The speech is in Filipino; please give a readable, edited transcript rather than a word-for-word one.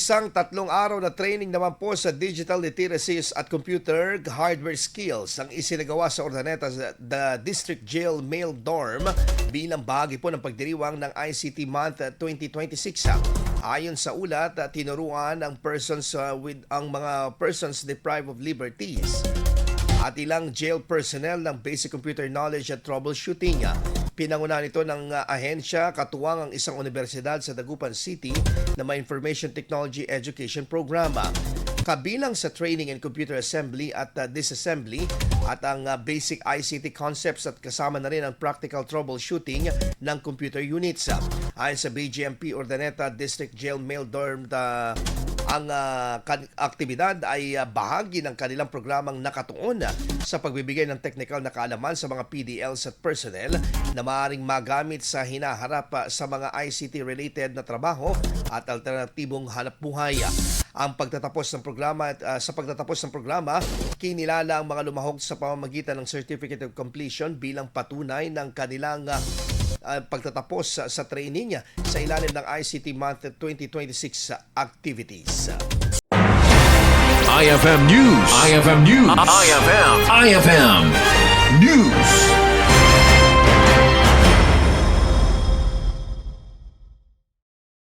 Isang 3 araw na training naman po sa digital literacies at computer hardware skills ang isinagawa sa Urdaneta the District Jail Male Dorm bilang bahagi po ng pagdiriwang ng ICT Month 2026. Ayon sa ulat, tinuruan ang mga persons deprived of liberties at ilang jail personnel ng basic computer knowledge at troubleshooting. Pinangunahan ito ng ahensya katuwang ang isang universidad sa Dagupan City na may Information Technology Education Program. Kabilang sa training in computer assembly at disassembly at ang basic ICT concepts at kasama na rin ang practical troubleshooting ng computer units. Ayon sa BJMP URDANETA District Jail Male Dorm, ang aktibidad ay bahagi ng kanilang programang nakatuon sa pagbibigay ng technical na kaalaman sa mga PDLs at personnel na maaaring magamit sa hinaharap sa mga ICT-related na trabaho at alternatibong hanapbuhay. Ang pagtatapos ng programa, kinilala ang mga lumahok sa pamamagitan ng Certificate of Completion bilang patunay ng kanilang pagtatapos sa training sa ilalim ng ICT Month 2026 activities. IFM News. IFM News. IFM News.